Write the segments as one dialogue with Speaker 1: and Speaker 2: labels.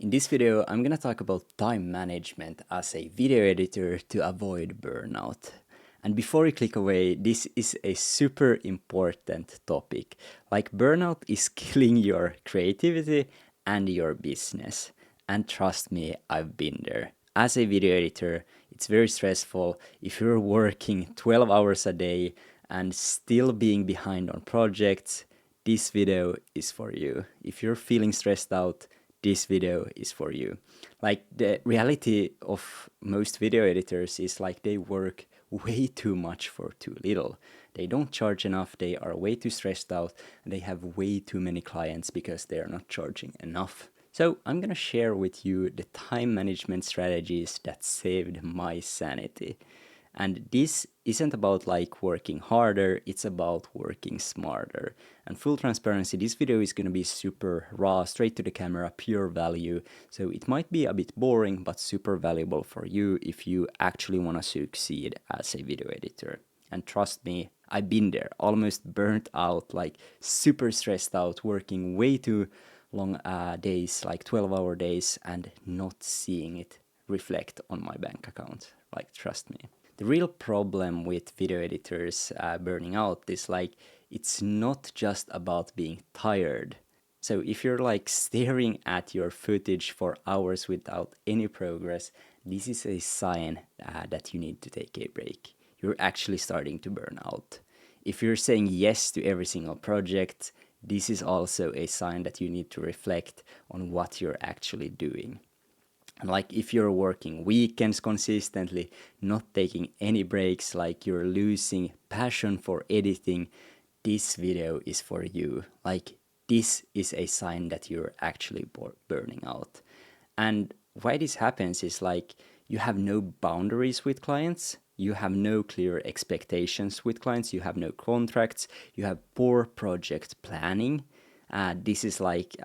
Speaker 1: In this video, I'm gonna talk about time management as a video editor to avoid burnout. And before you click away, this is a super important topic. Like, burnout is killing your creativity and your business. And trust me, I've been there. As a video editor, it's very stressful. If you're working 12 hours a day and still being behind on projects, this video is for you. If you're feeling stressed out, this video is for you. Like, the reality of most video editors is like they work way too much for too little. They don't charge enough, they are way too stressed out, and they have way too many clients because they are not charging enough. So I'm gonna share with you the time management strategies that saved my sanity. And this isn't about like working harder, it's about working smarter. And full transparency, this video is going to be super raw, straight to the camera, pure value. So it might be a bit boring, but super valuable for you if you actually want to succeed as a video editor. And trust me, I've been there, almost burnt out, like super stressed out, working way too long days, like 12-hour days, and not seeing it reflect on my bank account. Like, trust me. The real problem with video editors burning out is like, it's not just about being tired. So if you're like staring at your footage for hours without any progress, this is a sign that you need to take a break. You're actually starting to burn out. If you're saying yes to every single project, this is also a sign that you need to reflect on what you're actually doing. And like, if you're working weekends consistently, not taking any breaks, like you're losing passion for editing, this video is for you. Like, this is a sign that you're actually burning out. And why this happens is like, you have no boundaries with clients, you have no clear expectations with clients, you have no contracts, you have poor project planning. This is like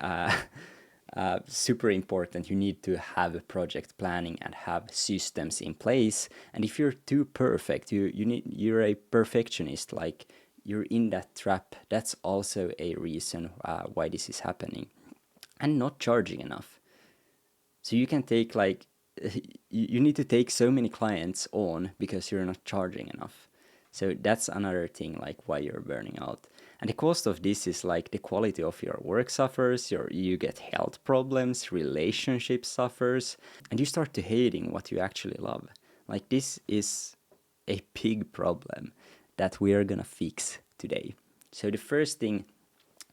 Speaker 1: super important. You need to have project planning and have systems in place. And if you're too perfect, you're a perfectionist, like you're in that trap. That's also a reason why this is happening. And not charging enough. So you can take like, you need to take so many clients on because you're not charging enough. So that's another thing, like why you're burning out. And the cost of this is like the quality of your work suffers, you get health problems, relationshiip suffers, and you start to hating what you actually love. Like, this is a big problem that we are gonna fix today. So the first thing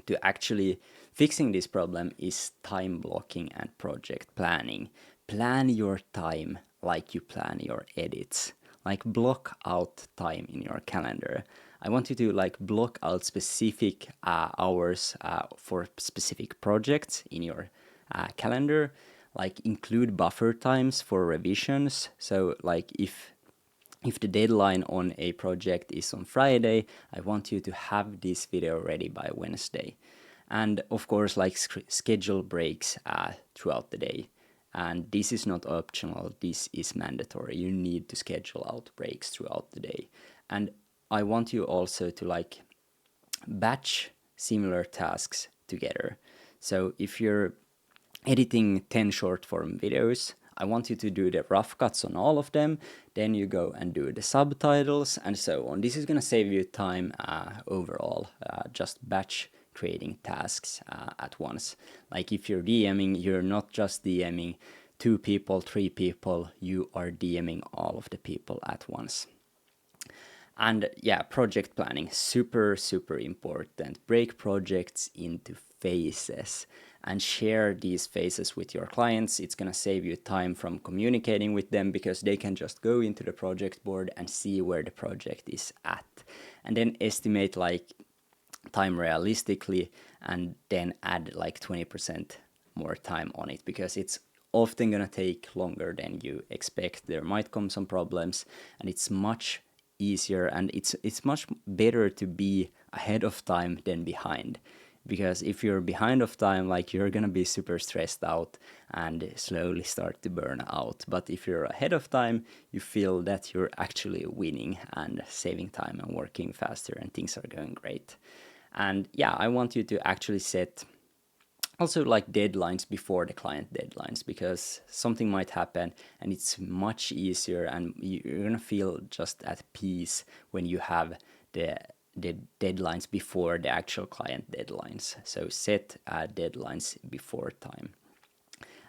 Speaker 1: to actually fixing this problem is time blocking and project planning. Plan your time like you plan your edits. Like, block out time in your calendar. I want you to like block out specific hours for specific projects in your calendar. Like, include buffer times for revisions. So like, if the deadline on a project is on Friday, I want you to have this video ready by Wednesday. And of course, like, schedule breaks throughout the day. And this is not optional, this is mandatory. You need to schedule out breaks throughout the day. And I want you also to like batch similar tasks together. So if you're editing 10 short form videos, I want you to do the rough cuts on all of them, then you go and do the subtitles and so on. This is gonna save you time overall, just batch creating tasks at once. Like, if you're DMing, you're not just DMing 2 people, 3 people, you are DMing all of the people at once. And yeah, project planning, super, super important. Break projects into phases and share these phases with your clients. It's gonna save you time from communicating with them because they can just go into the project board and see where the project is at. And then estimate like time realistically, and then add like 20% more time on it, because it's often gonna take longer than you expect. There might come some problems, and it's much easier and it's much better to be ahead of time than behind. Because if you're behind of time, like, you're gonna be super stressed out and slowly start to burn out. But if you're ahead of time, you feel that you're actually winning and saving time and working faster and things are going great. And yeah, I want you to actually set Also like deadlines before the client deadlines, because something might happen and it's much easier and you're gonna feel just at peace when you have the the deadlines before the actual client deadlines. So set deadlines before time.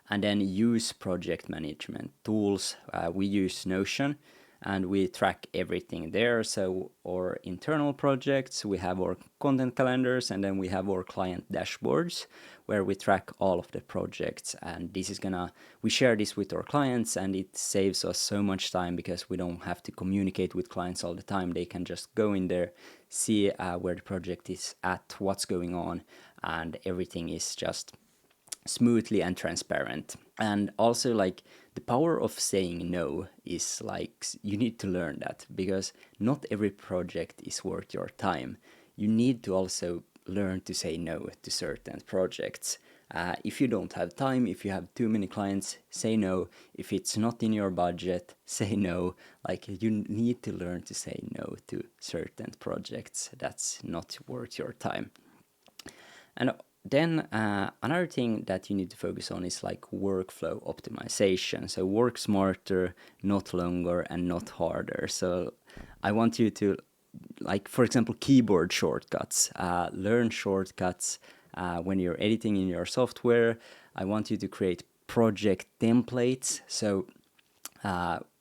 Speaker 1: And then use project management tools. We use Notion and we track everything there. So our internal projects, we have our content calendars, and then we have our client dashboards where we track all of the projects. And this is gonna, we share this with our clients, and it saves us so much time because we don't have to communicate with clients all the time. They can just go in there, see where the project is at, what's going on, and everything is just smoothly and transparent. And also like the power of saying no is like you need to learn that, because not every project is worth your time. You need to also learn to say no to certain projects. If you don't have time, if you have too many clients, say no. If it's not in your budget, say no. Like you need to learn to say no to certain projects that's not worth your time. And then another thing that you need to focus on is like workflow optimization. So work smarter, not longer, and not harder. So I want you to, like, for example, keyboard shortcuts. Learn shortcuts when you're editing in your software. I want you to create project templates. So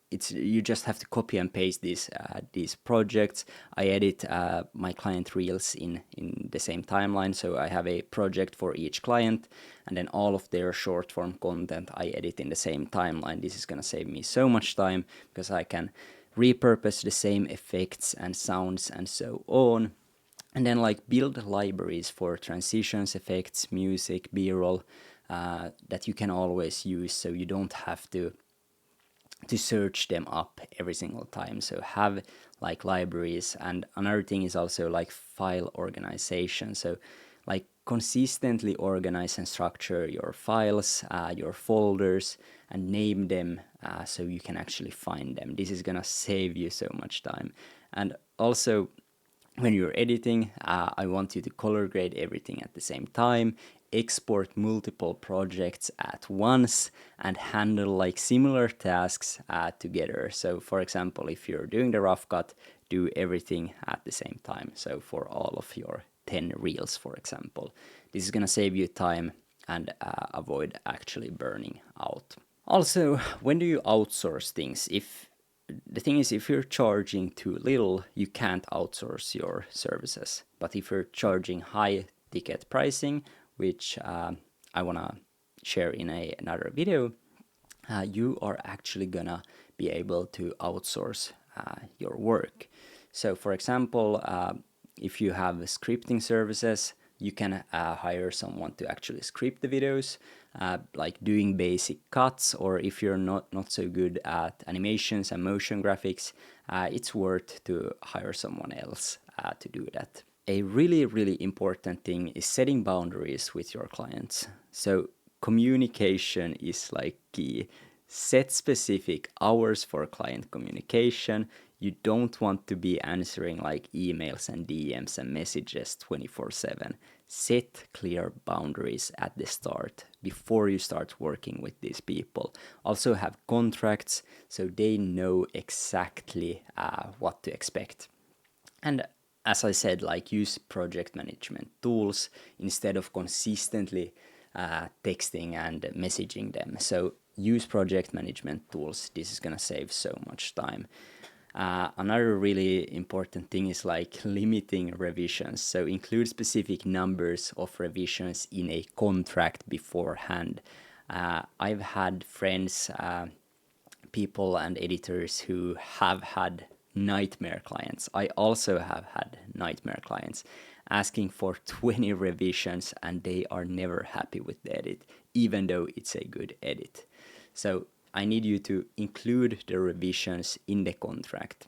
Speaker 1: it's you just have to copy and paste these projects. I edit my client reels in the same timeline, so I have a project for each client, and then all of their short form content I edit in the same timeline. This is gonna save me so much time because I can repurpose the same effects and sounds and so on. And then like build libraries for transitions, effects, music, b-roll that you can always use, so you don't have to search them up every single time. So have like libraries. And another thing is also like file organization. So like consistently organize and structure your files, your folders, and name them so you can actually find them. This is gonna save you so much time. And also when you're editing, I want you to color grade everything at the same time, export multiple projects at once, and handle like similar tasks together. So for example, if you're doing the rough cut, do everything at the same time. So for all of your 10 reels, for example, this is gonna save you time and avoid actually burning out. Also, when do you outsource things? If the thing is, if you're charging too little, you can't outsource your services. But if you're charging high ticket pricing, which I wanna share in another video, you are actually gonna be able to outsource your work. So for example, if you have scripting services, you can hire someone to actually script the videos, like doing basic cuts, or if you're not so good at animations and motion graphics, it's worth to hire someone else to do that. A really, really important thing is setting boundaries with your clients. So communication is like key. Set specific hours for client communication. You don't want to be answering like emails and DMs and messages 24/7. Set clear boundaries at the start before you start working with these people. Also have contracts so they know exactly what to expect. And as I said, like use project management tools instead of consistently texting and messaging them. So use project management tools. This is gonna save so much time. Another really important thing is like limiting revisions. So include specific numbers of revisions in a contract beforehand. I've had friends, people and editors who have had nightmare clients. I also have had nightmare clients asking for 20 revisions, and they are never happy with the edit, even though it's a good edit. So I need you to include the revisions in the contract.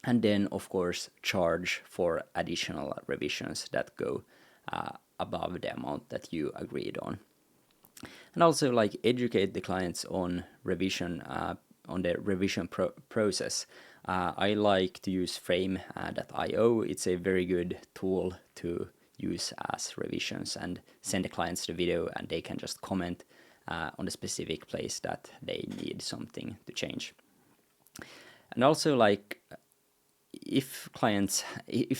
Speaker 1: And then, of course, charge for additional revisions that go above the amount that you agreed on. And also, like, educate the clients on revision, on the revision process. I like to use frame.io. It's a very good tool to use as revisions and send the clients the video, and they can just comment on the specific place that they need something to change. And also, like, if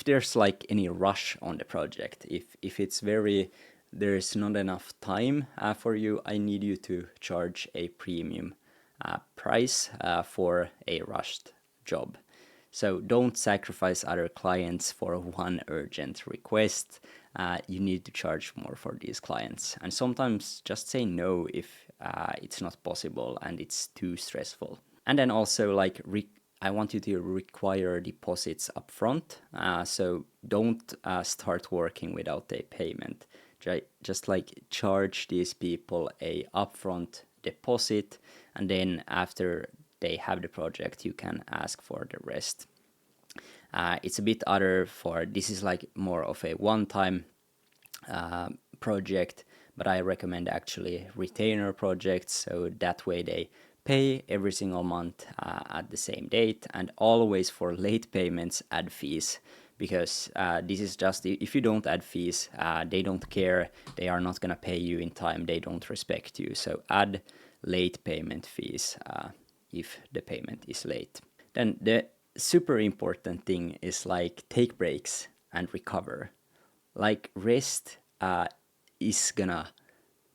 Speaker 1: there's like any rush on the project, if it's very, there's not enough time for you, I need you to charge a premium price for a rushed job. So don't sacrifice other clients for one urgent request. You need to charge more for these clients. And sometimes just say no if it's not possible and it's too stressful. And then also, like, I want you to require deposits upfront. So don't start working without a payment. Just like charge these people a upfront deposit, and then after they have the project, you can ask for the rest. It's a bit other for, this is like more of a one-time project, but I recommend actually retainer projects, so that way they pay every single month at the same date, and always for late payments add fees, because this is just, if you don't add fees, they don't care, they are not going to pay you in time, they don't respect you. So add late payment fees if the payment is late. Then the super important thing is, like, take breaks and recover. Like, rest is gonna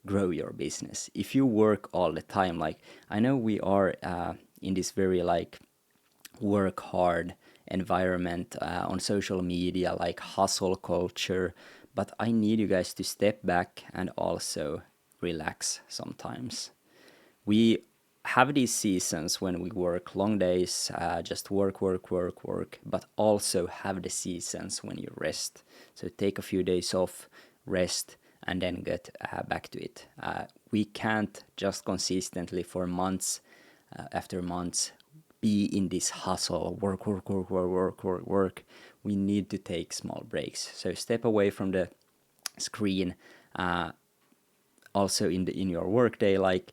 Speaker 1: grow your business. If you work all the time, like, I know we are in this very, like, work hard environment on social media, like hustle culture, but I need you guys to step back and also relax sometimes. We have these seasons when we work long days, just work, but also have the seasons when you rest. So take a few days off, rest, and then get back to it. We can't just consistently for months after months be in this hustle, work. We need to take small breaks. So step away from the screen. Also in your workday, like,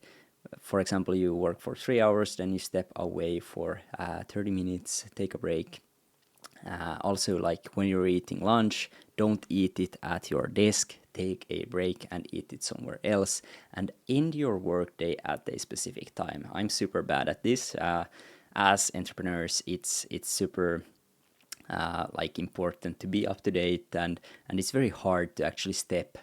Speaker 1: for example, you work for 3 hours, then you step away for 30 minutes, take a break. Also, like, when you're eating lunch, don't eat it at your desk, take a break and eat it somewhere else, and end your workday at a specific time. I'm super bad at this. As entrepreneurs, it's super like important to be up to date, and it's very hard to actually step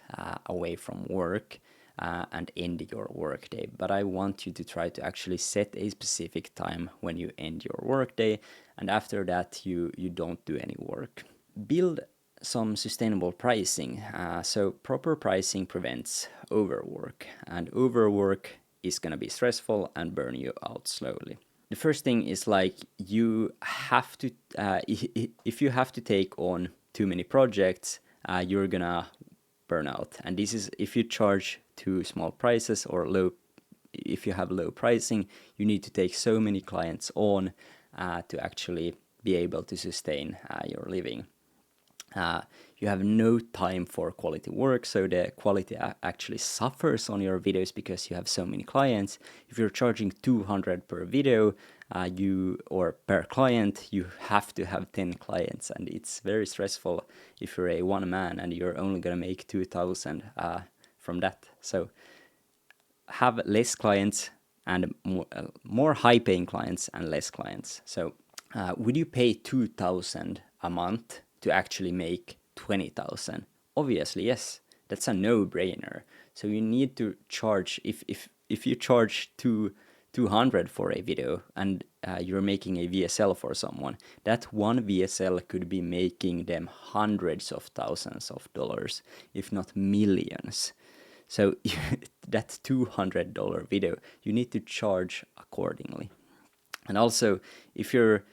Speaker 1: away from work and end your workday. But I want you to try to actually set a specific time when you end your workday, and after that you don't do any work. Build some sustainable pricing. So proper pricing prevents overwork, and overwork is going to be stressful and burn you out slowly. The first thing is, like, you have to, if you have to take on too many projects, you're gonna burn out. And this is if you charge too small prices or low, if you have low pricing, you need to take so many clients on to actually be able to sustain your living. You have no time for quality work, so the quality actually suffers on your videos because you have so many clients. If you're charging 200 per video, or per client, you have to have 10 clients, and it's very stressful if you're a one man and you're only gonna make 2,000 from that. So have less clients and more high-paying clients and less clients. So would you pay 2,000 a month to actually make 20,000? Obviously, yes. That's a no-brainer. So you need to charge, if you charge 200 for a video and you're making a VSL for someone, that one VSL could be making them hundreds of thousands of dollars, if not millions. So that $200 video, you need to charge accordingly. And also, if you're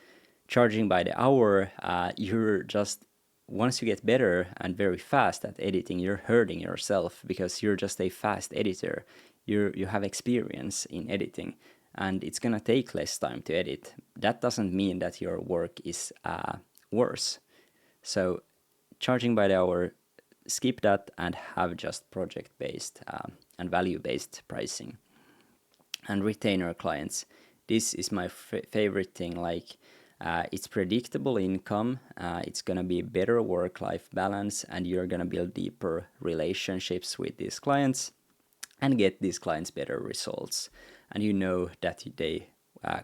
Speaker 1: charging by the hour, you're just, once you get better and very fast at editing, you're hurting yourself because you're just a fast editor. You have experience in editing, and it's gonna take less time to edit. That doesn't mean that your work is worse. So charging by the hour, skip that and have just project-based and value-based pricing. And retainer clients. This is my favorite thing. Like, It's predictable income, it's gonna be better work-life balance, and you're gonna build deeper relationships with these clients and get these clients better results. And you know that they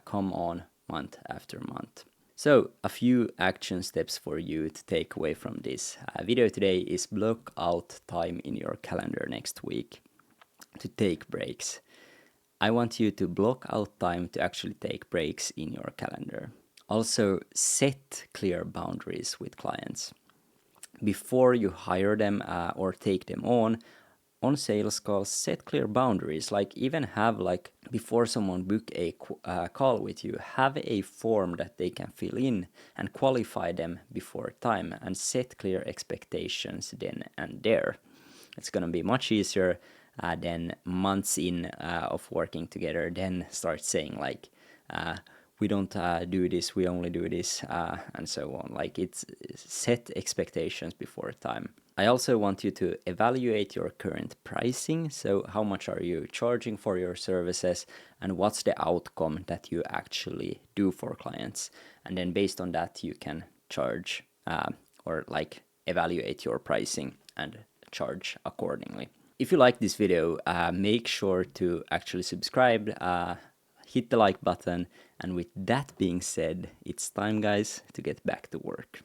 Speaker 1: come on month after month. So a few action steps for you to take away from this video today is block out time in your calendar next week to take breaks. I want you to block out time to actually take breaks in your calendar. Also, set clear boundaries with clients. Before you hire them or take them on sales calls, set clear boundaries. Like even have like before someone book a call with you, have a form that they can fill in and qualify them before time and set clear expectations then and there. It's gonna be much easier than months in of working together, then start saying like, we don't do this, we only do this, and so on. Like it's set expectations before time. I also want you to evaluate your current pricing. So how much are you charging for your services and what's the outcome that you actually do for clients? And then based on that, you can charge or like evaluate your pricing and charge accordingly. If you like this video, make sure to actually subscribe, hit the like button, and with that being said, it's time, guys, to get back to work.